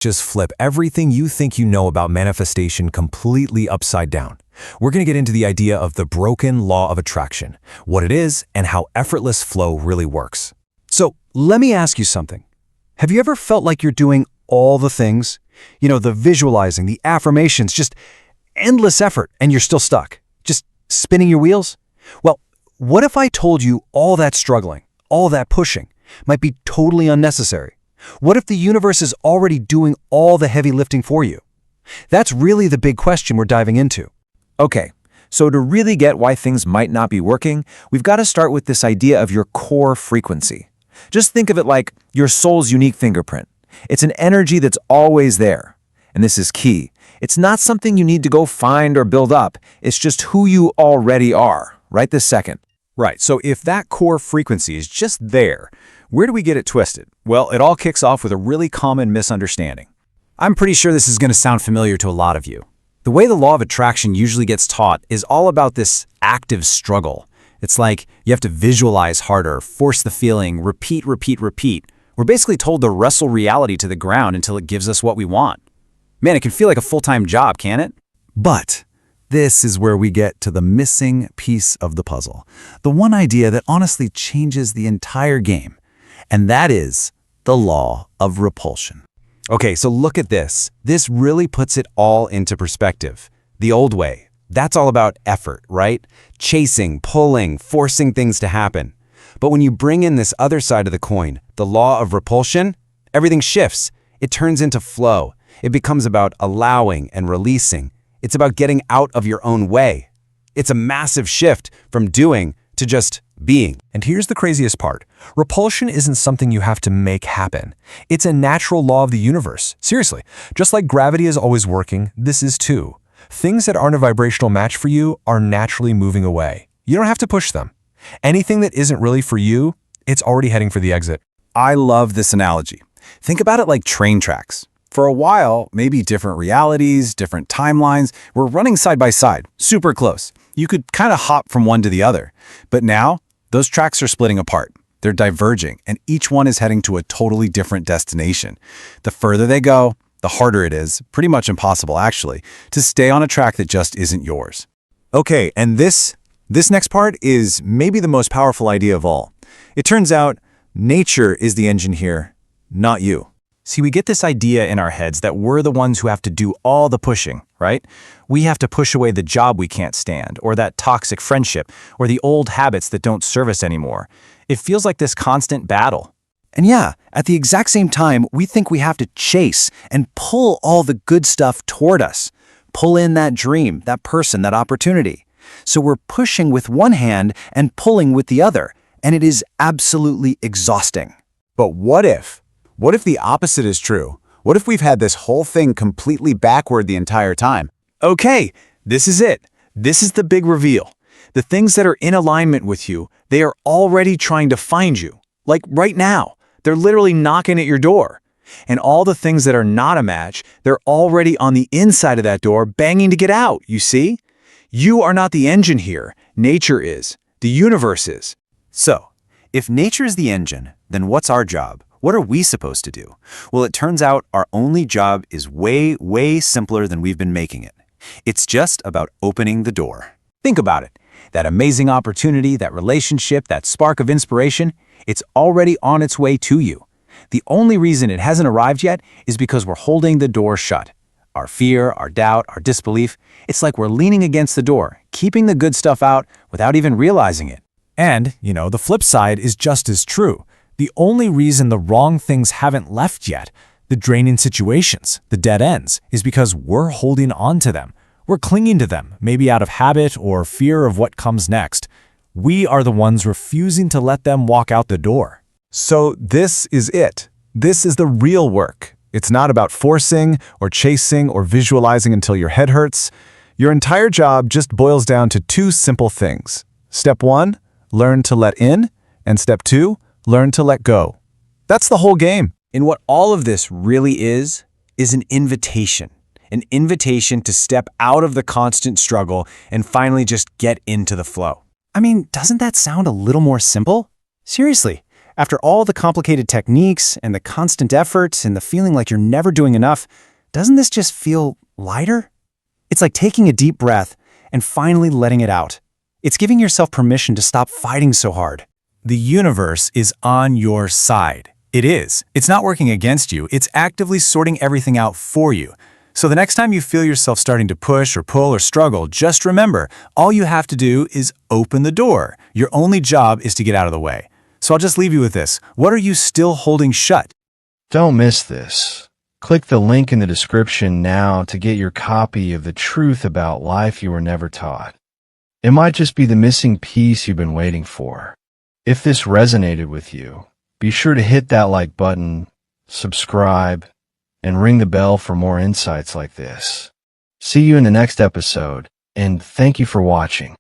Just flip everything you think you know about manifestation completely upside down. We're going to get into the idea of the broken law of attraction, what it is, and how effortless flow really works. So let me ask you something. Have you ever felt like you're doing all the things? The visualizing, the affirmations, just endless effort, and you're still stuck, just spinning your wheels? Well, what if I told you all that struggling, all that pushing, might be totally unnecessary? What if the universe is already doing all the heavy lifting for you? That's really the big question we're diving into. Okay, so to really get why things might not be working, we've got to start with this idea of your core frequency. Just think of it like your soul's unique fingerprint. It's an energy that's always there. And this is key. It's not something you need to go find or build up. It's just who you already are, right this second. Right, so if that core frequency is just there, where do we get it twisted? Well, it all kicks off with a really common misunderstanding. I'm pretty sure this is going to sound familiar to a lot of you. The way the law of attraction usually gets taught is all about this active struggle. It's like you have to visualize harder, force the feeling, repeat. We're basically told to wrestle reality to the ground until it gives us what we want. Man, it can feel like a full-time job, can't it? But this is where we get to the missing piece of the puzzle. The one idea that honestly changes the entire game. And that is the law of repulsion. Okay, so look at this. This really puts it all into perspective. The old way, that's all about effort, right? Chasing, pulling, forcing things to happen. But when you bring in this other side of the coin, the law of repulsion, everything shifts. It turns into flow. It becomes about allowing and releasing. It's about getting out of your own way. It's a massive shift from doing to just being. And here's the craziest part. Repulsion isn't something you have to make happen. It's a natural law of the universe. Seriously, just like gravity is always working, this is too. Things that aren't a vibrational match for you are naturally moving away. You don't have to push them. Anything that isn't really for you, it's already heading for the exit. I love this analogy. Think about it like train tracks. For a while, maybe different realities, different timelines, were running side by side, super close. You could kind of hop from one to the other. But now, those tracks are splitting apart. They're diverging, and each one is heading to a totally different destination. The further they go, the harder it is, pretty much impossible actually, to stay on a track that just isn't yours. Okay, and this next part is maybe the most powerful idea of all. It turns out nature is the engine here, not you. See, we get this idea in our heads that we're the ones who have to do all the pushing, right? We have to push away the job we can't stand, or that toxic friendship, or the old habits that don't serve us anymore. It feels like this constant battle. And yeah, at the exact same time, we think we have to chase and pull all the good stuff toward us. Pull in that dream, that person, that opportunity. So we're pushing with one hand and pulling with the other, and it is absolutely exhausting. But what if? What if the opposite is true? What if we've had this whole thing completely backward the entire time? Okay, this is it. This is the big reveal. The things that are in alignment with you, they are already trying to find you. Like right now, they're literally knocking at your door. And all the things that are not a match, they're already on the inside of that door banging to get out, you see? You are not the engine here. Nature is. The universe is. So, if nature is the engine, then what's our job? What are we supposed to do? Well, it turns out our only job is way, way simpler than we've been making it. It's just about opening the door. Think about it. That amazing opportunity, that relationship, that spark of inspiration, it's already on its way to you. The only reason it hasn't arrived yet is because we're holding the door shut. Our fear, our doubt, our disbelief, it's like we're leaning against the door, keeping the good stuff out without even realizing it. And, the flip side is just as true. The only reason the wrong things haven't left yet, the draining situations, the dead ends, is because we're holding on to them. We're clinging to them, maybe out of habit or fear of what comes next. We are the ones refusing to let them walk out the door. So this is it. This is the real work. It's not about forcing or chasing or visualizing until your head hurts. Your entire job just boils down to two simple things. Step 1, learn to let in, and step 2, learn to let go. That's the whole game. And what all of this really is an invitation. An invitation to step out of the constant struggle and finally just get into the flow. I mean, doesn't that sound a little more simple? Seriously, After all the complicated techniques and the constant effort and the feeling like you're never doing enough, doesn't this just feel lighter? It's like taking a deep breath and finally letting it out. It's giving yourself permission to stop fighting so hard. The universe is on your side. It is. It's not working against you. It's actively sorting everything out for you. So the next time you feel yourself starting to push or pull or struggle, just remember, all you have to do is open the door. Your only job is to get out of the way. So I'll just leave you with this. What are you still holding shut? Don't miss this. Click the link in the description now to get your copy of The Truth About Life You Were Never Taught. It might just be the missing piece you've been waiting for. If this resonated with you, be sure to hit that like button, subscribe, and ring the bell for more insights like this. See you in the next episode, and thank you for watching.